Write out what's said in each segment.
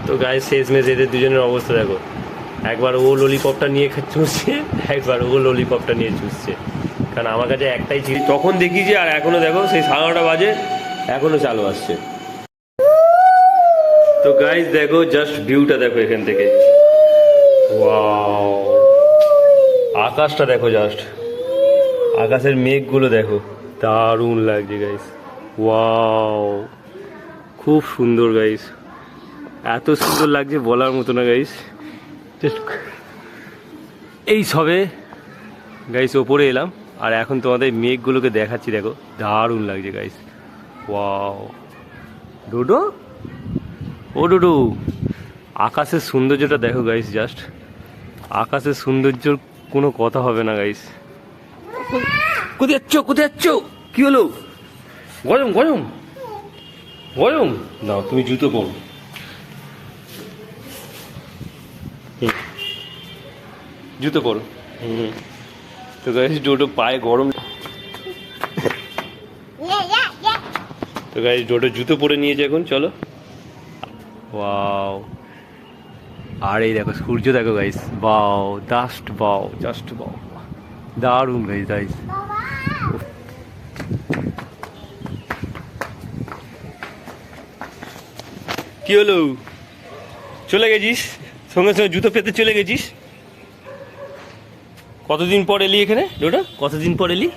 তো গায়ে শেষমেশ এদের দুজনের অবস্থা দেখো, একবার ও ললিপপটা নিয়ে চুষছে, একবার ও ললিপপটা নিয়ে চুষছে। কারণ আমার কাছে একটাই ছিল তখন দেখি যে, আর এখনো দেখো সেই 9:30 বাজে এখনো চালু আসছে। তো গাইস দেখো জাস্ট ভিউটা দেখো এখান থেকে, ওয়াও আকাশটা দেখো, জাস্ট আকাশের মেঘগুলো দেখো, দারুণ লাগছে গাইস। ওয়াও খুব সুন্দর গাইস, এত সুন্দর লাগছে বলার মতো না গাইস। এই সবে গাইস ওপরে এলাম আর এখন তোমাদের মেঘগুলোকে দেখাচ্ছি, দেখো দারুণ লাগছে গাইস। ওয়াও ডোডো, ও ডোডো, আকাশের সৌন্দর্যটা দেখো গাইস, জাস্ট আকাশের সৌন্দর্যর কোনো কথা হবে না গাইস। কোথায় যাচ্ছ, কোথায় যাচ্ছ, কি হলো? গরম গরম গরম, নাও তুমি জুতো পরো। জুতো পরো। তো গাইস ডোডো পায়ে গরম, তো গাইস ডোডো জুতো পরে নিয়েছে এখন, চলো। ওয়াও, আর এই দেখো সূর্য দেখো গাইস, বাও জাস্ট বাও, জাস্ট বাও, দারুণ গাইস গাইস। কি হলো, চলে গেছিস সঙ্গে সঙ্গে জুতো পেতে চলে গেছিস? কতদিন পর এলি এখানে ডোডো, কতদিন পর এলি?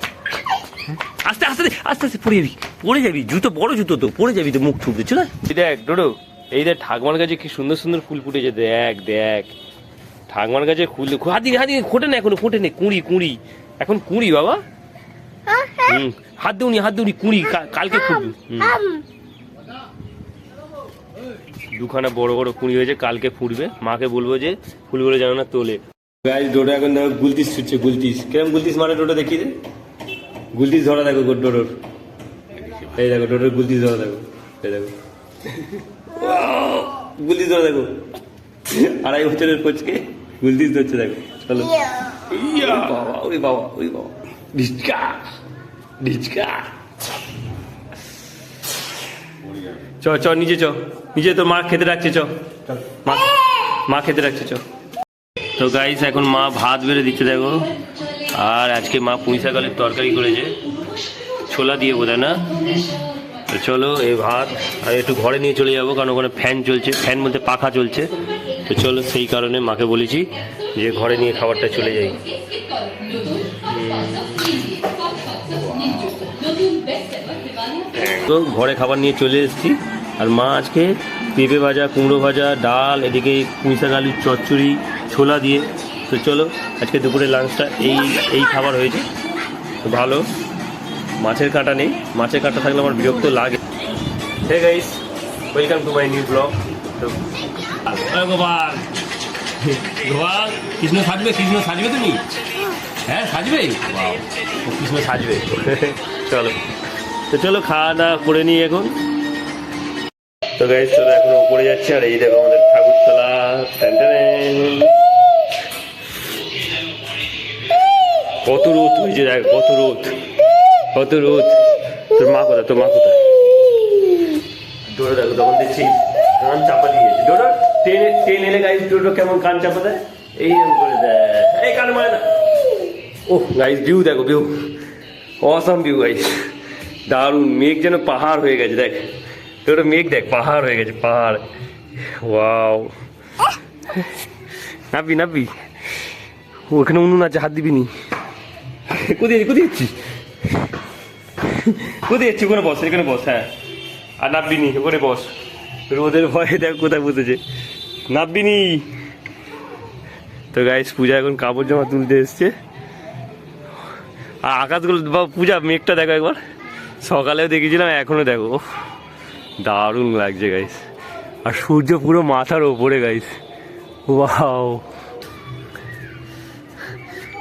আস্তে আস্তে আস্তে আস্তে পড়ে যাবি, পড়ে যাবি, জুতো বড় জুতো তো, পড়ে যাবি তো, মুখ ঠুকতে। চলে দেখ ডোডো, এই দেখ ঠাকমার কাছে কি সুন্দর সুন্দর ফুল ফুটেছে, দেখ দেখ ঠাকমার কাছে ফুল, হাতি হাতি ফোটে না এখনো, ফোটে নেই, কুঁড়ি কুঁড়ি, এখন কুঁড়ি বাবা। হাত দেউনি, হাত দেউনি, কুঁড়ি কালকে ফুটবে। দুখানা বড় বড় কুঁড়ি হয়েছে, কালকে ফুটবে, মাকে বলবো যে ফুলগুলো যেন না তোলে। গাইস ডোডো এখন দেখো গুলতিস ছুটছে, গুলতিস কেমন গুলতিস মানে ডোডো দেখি দে, গুলতিস ধরা দেখো ডোডোর, এই দেখো ডোডোর গুলতিস ধরা দেখো, এই দেখো গুলতিস ধরা দেখো, 2.5 বছরের কোচকে গুলতিস ধরছে দেখো। চলো বাবা, ওই বাবা, ওই বাবা, ঢিচকা ঢিচকা। চ চ নিচে চ, নিচে তোর মা খেতে রাখছে, চ মা খেতে রাখছে চ। তো গাইস এখন মা ভাত বেড়ে দিচ্ছে দেখো, আর আজকে মা পুঁই শাক আলুর তরকারি করেছে, ছোলা দিয়ে বোধহয় না। তো চলো এই ভাত আর একটু ঘরে নিয়ে চলে যাবো, কারণ ওখানে ফ্যান চলছে, ফ্যান বলতে পাখা চলছে। তো চলো সেই কারণে মাকে বলেছি যে ঘরে নিয়ে খাবারটা চলে যাই। তো ঘরে খাবার নিয়ে চলে এসেছি, আর মা আজকে পেঁপে ভাজা, কুমড়ো ভাজা, ডাল, এদিকে পুঁই শাক আলুর চচ্চড়ি ছোলা দিয়ে। তো চলো আজকে দুপুরে লাঞ্চটা এই খাবার হয়েছে, তো ভালো। মাছের কাঁটা নেই, মাছের কাঁটা থাকলে আমার বিরক্ত লাগে। Hey guys, welcome to my new blog. তো গোপাল, গোপাল কৃষ্ণ সাজবে, কৃষ্ণ সাজবে তুমি? হ্যাঁ সাজবে, কৃষ্ণ সাজবে। চলো, তো চলো খাওয়া দাওয়া করে নিই এখন। তো গাইস চলো এখন উপরে যাচ্ছি, আর এই দেখো আমাদের ঠাকুরতলা, কত রোদ হয়েছে দেখ, কত রোদ, কত রোদ। তোর মা কোথায়, তোর মা কোথায়? ডোডো দেখো তখন দেখছি কান চাপা দিয়েছে, ডোডো টেনে এলে গাইস ডোডো কেমন কান চাপা দেয়, এইরকম করে দেয়, এই কান মারে না। ওহ গাইস ভিউ দেখো, ভিউ অসাম ভিউ গাইস, দারুণ। মেঘ যেন পাহাড় হয়ে গেছে, দেখ ডোডো মেঘ দেখ, পাহাড় হয়ে গেছে, পাহাড়। ওয়াও, নাবি নাবি, ওখানে উনুন আছে, হাত দিবি নি। কোথায় কোথায় যাচ্ছিস, কোথায় যাচ্ছি? ওখানে বস, এখানে বস। হ্যাঁ, আর নাববি নি, ওখানে বস, রোদের ভয়ে দেখ কোথায় বসেছে, নাববি নি। তো গাইস পূজা এখন কাপড় জামা তুলতে এসছে, আর আকাশগুলো পূজা মেঘটা দেখো একবার, সকালেও দেখেছিলাম এখনো দেখো, দারুণ লাগছে গাইস। আর সূর্য পুরো মাথার ওপরে গাইস, ওয়াও।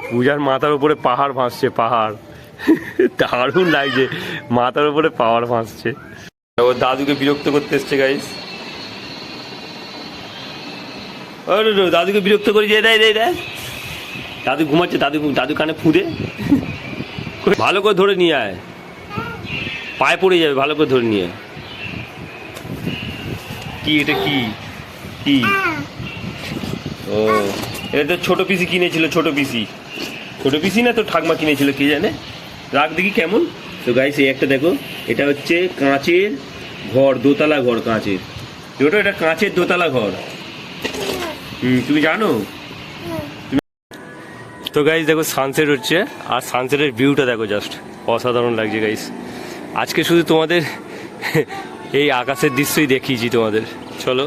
পূজার মাথার উপরে পাহাড় ভাসছে, পাহাড়, দারুণ লাগছে, মাথার উপরে পাহাড় ভাসছে। ওর দাদুকে বিরক্ত করতে এসছে গাইস, দাদুকে বিরক্ত করে দিয়ে দেয়, দাদু ঘুমাচ্ছে, দাদু কানে ফুঁদে, ভালো করে ধরে নিয়ে আয়, পায়ে পড়ে যাবে, ভালো করে ধরে নিয়ে। কি এটা কি কি ও এটা তো ছোট পিসি কিনেছিল, ছোট পিসি না তো ঠাকমা কিনেছিল, কে জানে। রাখ দেখি কেমন। তো গাইস এই একটা দেখো, এটা হচ্ছে কাঁচের ঘর, দোতলা ঘর কাঁচের। ওটা এটা কাঁচের দোতলা ঘর। তুমি জানো? তো গাইস দেখো সানসেট হচ্ছে, আর সানসেটের ভিউটা দেখো, জাস্ট অসাধারণ লাগছে গাইস। আজকে শুধু তোমাদের এই আকাশের দৃশ্যই দেখিয়েছি তোমাদের। চলো,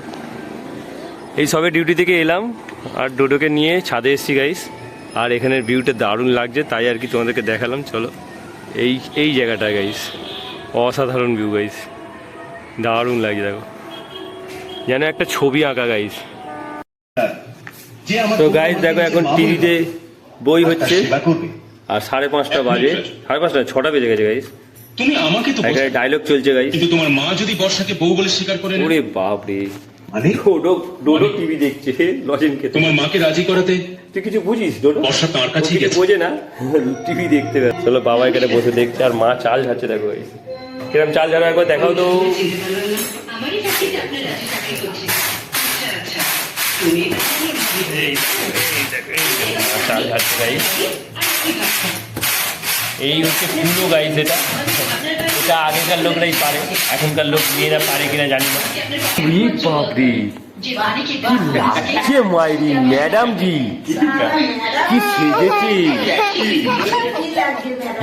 এই সবে ডিউটি থেকে এলাম আর ডোডোকে নিয়ে ছাদে এসেছি গাইস। আর এখানের ভিউটা দারুণ লাগছে, তাই আর কি তোমাদেরকে দেখালাম। চলো, এই জায়গাটা গাইস অসাধারণ ভিউ গাইস, দারুণ লাগছে দেখো, যেন একটা ছবি আঁকা গাইস। তো গাইস দেখো এখন টিভিতে বই হচ্ছে আর 5:30 বাজে, 5:30 6টা বেজে গেছে গাইস। তুমি আমাকে তো একটা ডায়লগ চলছে গাইস, কিন্তু তোমার মা যদি বর্ষাকে বউ বলে স্বীকার করে নেয়। ওরে বাপ রে, ডোডো টিভি দেখছে লজেন খেতে। তোমার মাকে রাজি করাতে তুই কিছু বুঝিস? ডোডো বর্ষা তার কাছেই গেছে। বোঝে না, টিভি দেখতে। চলো বাবা এখানে বসে দেখছে আর মা চাল ঝাড়ছে দেখো গাইস। কিরম চাল ঝাড়া একবার দেখাও তো। চাল ঝাড়ছে গাইস, এই হচ্ছে কুলো গাইস। এটা আগেকার লোকরাই পারে, এখনকার লোক মেয়েরা পারে কিনা জানি না। বাপরে মাইরি ম্যাডাম জি কি সেজেছি,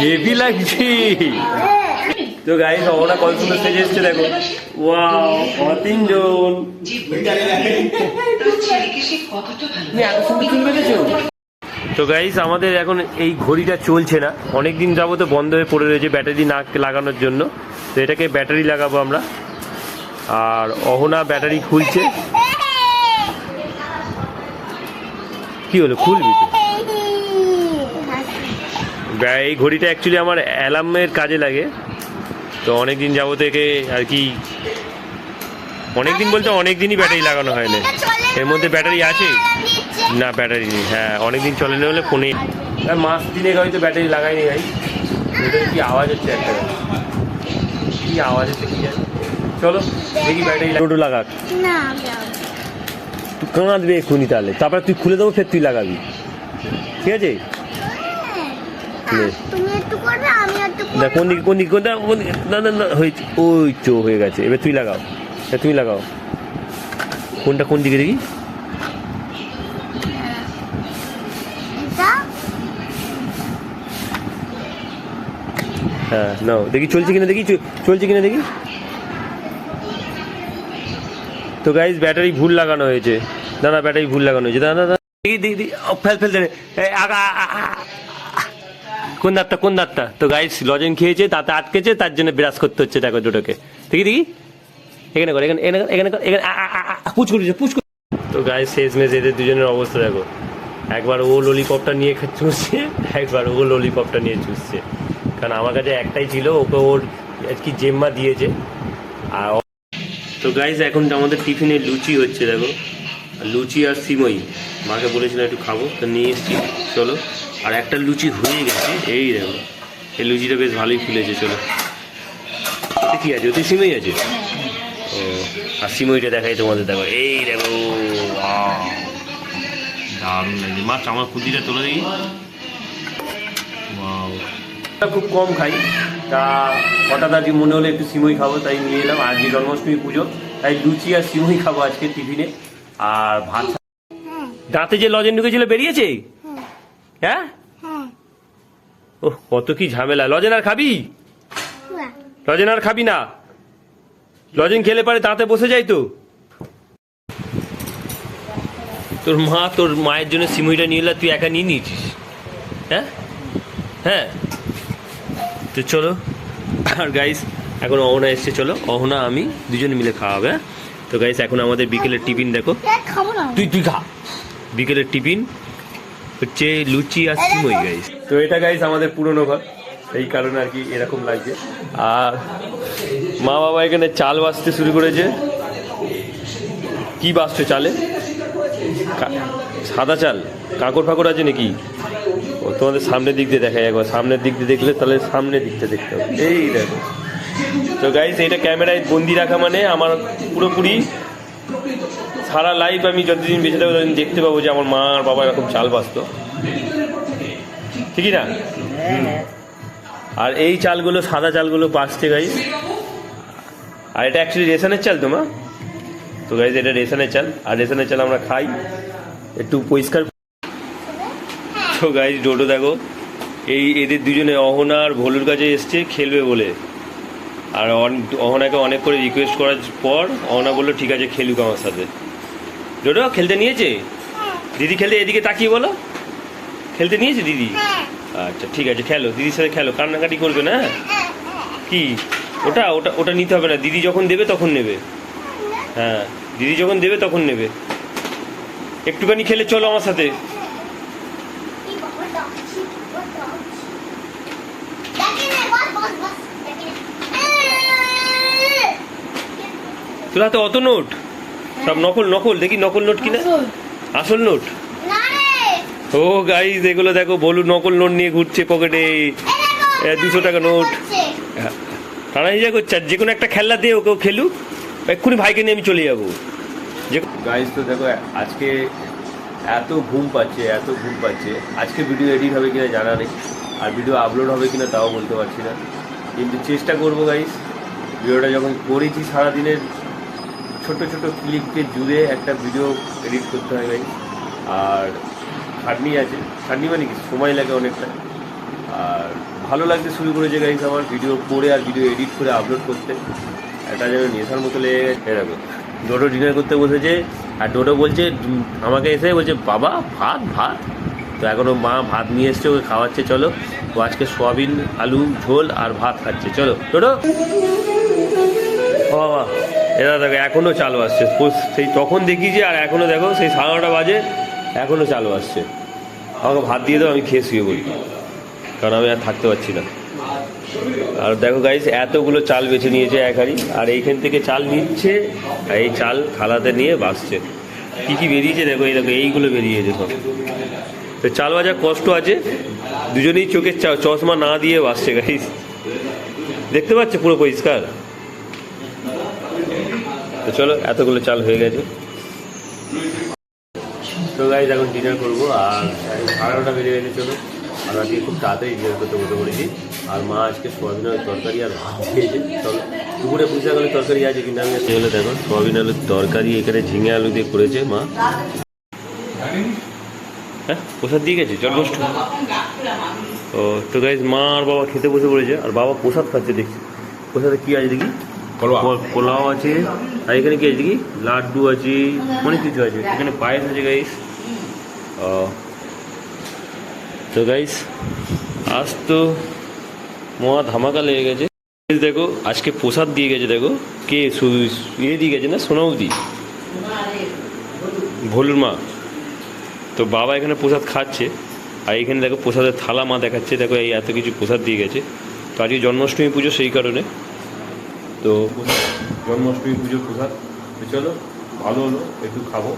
হেভি লাগছে। তো গাইস ওরা কত সুন্দর সেজে এসছে দেখো। ওয়াও, ওরা 3 জন। তুমি এত সুন্দর চুল বেঁধেছো? তো গাইস আমাদের এখন এই ঘড়িটা চলছে না, অনেকদিন যাবত বন্ধ হয়ে পড়ে রয়েছে ব্যাটারি না লাগানোর জন্য। তো এটাকে ব্যাটারি লাগাবো আমরা। আর অহনা ব্যাটারি খুলছে। কি হলো, খুলবি তো? এই ঘড়িটা অ্যাকচুয়ালি আমার অ্যালার্মের কাজে লাগে। তো অনেকদিন যাবত একে আর কি, অনেকদিন বলতে অনেকদিনই ব্যাটারি লাগানো হয় না। এর মধ্যে ব্যাটারি আছে না? ব্যাটারি নেই। হ্যাঁ, অনেকদিন চলে না হলে ফোনে মাস দিনে হয়তো ব্যাটারি লাগাইনি ভাই। এটা কি আওয়াজ হচ্ছে একটা, কি আওয়াজ হচ্ছে কি জানি। চলো দেখি ব্যাটারি লাগাক। তুই কাঁদবে এক্ষুনি, তাহলে তারপরে তুই খুলে দেবো, ফের তুই লাগাবি, ঠিক আছে? কোন দিকে কোন দিকে না হয়েছে, ওই তো হয়ে গেছে। এবার তুই লাগাও, তুমি লাগাও। কোনটা কোন দিকে দেখি? হ্যাঁ নাও দেখি, চলছে কিনা দেখি, চলছে কিনা দেখি। তো গাইস ব্যাটারি ভুল লাগানো হয়েছে। না ব্যাটারি ভুল লাগানো হয়েছে। দাদা দেখি ফেল কোন দাঁতটা। তো গাইস লজেন খেয়েছে, তাতে আটকেছে, তার জন্য বিরাজ করতে হচ্ছে দেখো দুটোকে। দেখি এখানে কর, এখানে পুচ করছে। তো গাইস শেষমেশ এদের দুজনের অবস্থা দেখো, একবার ও ললিপপটা নিয়ে চুষছে, একবার ও ললিপপটা নিয়ে চুষছে। কারণ আমার কাছে একটাই ছিল, ওকে ওর কি জেম্মা দিয়েছে। আর তো গাইস এখন আমাদের টিফিনে লুচি হচ্ছে দেখো, লুচি আর সিমই। মাকে বলেছিলাম একটু খাবো, তো নিয়ে এসেছি। চলো, আর একটা লুচি হয়ে গেছে, এই দেখো এই লুচিটা বেশ ভালোই ফুলেছে। চলো, ওতে কি আছে? ওতে সিমই আছে। ও, আর সিমইটা দেখাই তোমাদের দেখো, এই দেখো দারুণ লাগছে। মাছ আমার খুদিটা তোলা দেখি। খুব কম খাই, তা হঠাৎ আজকে মনে হলো একটু সিমই খাবো, তাই নিয়ে এলাম। আজকে জন্মাষ্টমী পুজো, তাই লুচি আর সিমই খাবো আজকে টিফিনে। আর ভাত। দাঁতে যে লজেন ঢুকেছিল বেরিয়েছে? হ্যাঁ, ও কত কি ঝামেলা। লজেন আর খাবি? লজেন আর খাবি না? লজেন খেলে পারে দাঁতে বসে যায় তো। তোর মায়ের জন্য সিমইটা নিয়ে এলা, তুই একা নিয়ে নিয়েছিস? হ্যাঁ তো চলো। আর গাইস এখন অহনা এসছে, চলো অহনা আমি দুজনে মিলে খাওয়াবে। তো গাইস এখন আমাদের বিকেলের টিফিন দেখো, তুই খা। বিকেলের টিফিন হচ্ছে লুচি আর সিমই গাইস। তো এটা গাইস আমাদের পুরনো ঘর, এই কারণে আর কি এরকম লাগছে। আর মা বাবা এখানে চাল বাছতে শুরু করেছে। কি বাছছে চালে? সাদা চাল। কাঁকড় ফাঁকড় আছে নাকি? তোমাদের সামনের দিক দিয়ে দেখাই একবার, সামনের দিক দিয়ে দেখলে তাহলে সামনের দিকটা দেখতে হবে। এই দেখো। তো গাইস এটা ক্যামেরায় বন্দি রাখা মানে আমার পুরোপুরি সারা লাইফ আমি যতদিন বেঁচে থাকবো ততদিন দেখতে পাবো যে আমার মা আর বাবা এরকম চাল বাঁচতো, ঠিকই না? আর এই চালগুলো সাদা চালগুলো বাঁচতে গাইস, আর এটা অ্যাকচুয়ালি রেশনের চাল তো মা, তো গাইস এটা রেশনের চাল, আর রেশনের চাল আমরা খাই একটু পরিষ্কার। তো গাইস ডোডো দেখো এই এদের দুজনে অহনা আর ভোলুর কাছে এসছে খেলবে বলে, আর অহনাকে অনেক করে রিকোয়েস্ট করার পর অহনা বললো ঠিক আছে খেলুক আমার সাথে। ডোডো খেলতে নিয়েছে দিদি, খেলতে এদিকে তাকিয়ে বলো, খেলতে নিয়েছে দিদি? আচ্ছা ঠিক আছে খেলো, দিদির সাথে খেলো, কান্নাকাটি করবে না। কি ওটা ওটা ওটা নিতে হবে না, দিদি যখন দেবে তখন নেবে। হ্যাঁ দিদি যখন দেবে তখন নেবে। একটুখানি খেলে চলো আমার সাথে। তোর হাতে অত নোট, সব নকল নকল, দেখি নকল নোট কিনা, আসল নোট? ও গাইস এগুলো দেখো, বলু নকল নোট নিয়ে ঘুরছে পকেটে, 200 টাকা নোট। টানা হিজা করছে, আর যে কোনো একটা খেলনা দিয়ে ওকেও খেলুক, এক্ষুনি ভাইকে নিয়ে আমি চলে যাবো। যে গাইস তো দেখো আজকে এত ঘুম পাচ্ছে, এত ঘুম পাচ্ছে, আজকে ভিডিও এডিট হবে কিনা জানা নেই, আর ভিডিও আপলোড হবে কিনা তাও বলতে পারছি না, কিন্তু চেষ্টা করবো গাইস। ভিডিওটা যখন করেছি সারাদিনের ছোট ছোট ক্লিপকে জুড়ে একটা ভিডিও এডিট করতে হয় গাইস, আর খাটনি আছে, খাটনি মানে কি সময় লাগে অনেকটা, আর ভালো লাগতে শুরু করেছে গাইস আমার ভিডিও করে আর ভিডিও এডিট করে আপলোড করতে, এটা যেন নেশার মতো লেগে গেছে। এরকম ডোডো ডিনার করতে বসেছে, আর ডোডো বলছে আমাকে এসে বলছে বাবা ভাত ভাত, তো এখনও মা ভাত নিয়ে এসছে, ওকে খাওয়াচ্ছে, চলো ও আজকে সোয়াবিন আলু ঝোল আর ভাত খাচ্ছে, চলো ডোডো। ও বাবা এরা দেখো এখনও চালু আসছে, সেই তখন দেখিয়েছি আর এখনও দেখো সেই 9:30 বাজে এখনও চালু আসছে। আমাকে ভাত দিয়ে দাও, আমি খেয়ে শুয়ে বলি, কারণ আমি আর থাকতে পারছি না। আর দেখো গাইস এতগুলো চাল বেছে নিয়েছে এক হাঁড়ি, আর এইখান থেকে চাল নিচ্ছে, আর এই চাল থালাতে নিয়ে বাসছে। কী কী বেরিয়েছে দেখো, এই দেখো এইগুলো বেরিয়েছে সব। তো চাল ভাজার কষ্ট আছে, দুজনেই চোখের চশমা না দিয়ে বাসছে গাইস, দেখতে পাচ্ছে পুরো পরিষ্কার। তো চলো এতগুলো চাল হয়ে গেছে, তো গাইস এখন ডিনার করবো, আর 11:30 বেজে গেছে। চলো আর আজকে খুব তাড়াতাড়ি ডিনার করতে বসে পড়েছি, আর মা আজকে সোয়াবিনের তরকারি আর ভাত খেয়েছে। চলো দুপুরে পুঁচা আলুর তরকারি আছে, কিন্তু আমি হলে দেখো সোয়াবিন আলুর তরকারি এখানে ঝিঙে আলু দিয়ে করেছে মা। হ্যাঁ প্রসাদ দিয়ে গেছে জন্মাষ্টমী। ও তো গাইস মা আর বাবা খেতে বসে পড়েছে, আর বাবা প্রসাদ খাচ্ছে দেখছি। প্রসাদে কী আছে দেখি, পোলাও আছে, আর এখানে কি আছে দেখি লাড্ডু আছে, অনেক কিছু আছে, এখানে পায়েস আছে গাইস। তো গাইস আজ তো মহা ধামাকা লেগে গেছে। দেখো আজকে প্রসাদ দিয়ে গেছে, দেখো কে ইয়ে দিয়ে গেছে না, সোনাউদি ভোলুর মা। তো বাবা এখানে প্রসাদ খাচ্ছে, আর এখানে দেখো প্রসাদের থালা মা দেখাচ্ছে, দেখো এই এত কিছু প্রসাদ দিয়ে গেছে। তো আজকে জন্মাষ্টমী পুজো, সেই কারণে তো জন্মাষ্টমী পুজোর প্রসাদ। তো চলো ভালো হলো, একটু খাবো।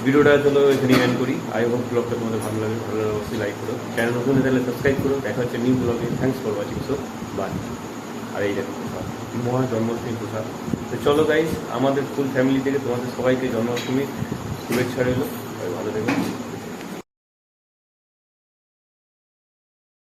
ভিডিওটা চলো এখানে এন্ড করি। আই হোপ ব্লগটা তোমাদের ভালো লাগে, ভালো লাগে অবশ্যই লাইক করো, চ্যানেল নতুন তাহলে সাবস্ক্রাইব করো। দেখা হচ্ছে নিউ ব্লগে। Thanks for watching, so bye. আর এই দেখো প্রসাদ, মহা জন্মাষ্টমী প্রসাদ। তো চলো গাইস, আমাদের ফুল ফ্যামিলি থেকে তোমাদের সবাইকে জন্মাষ্টমীর শুভেচ্ছা রইলো, ভালো থেকো।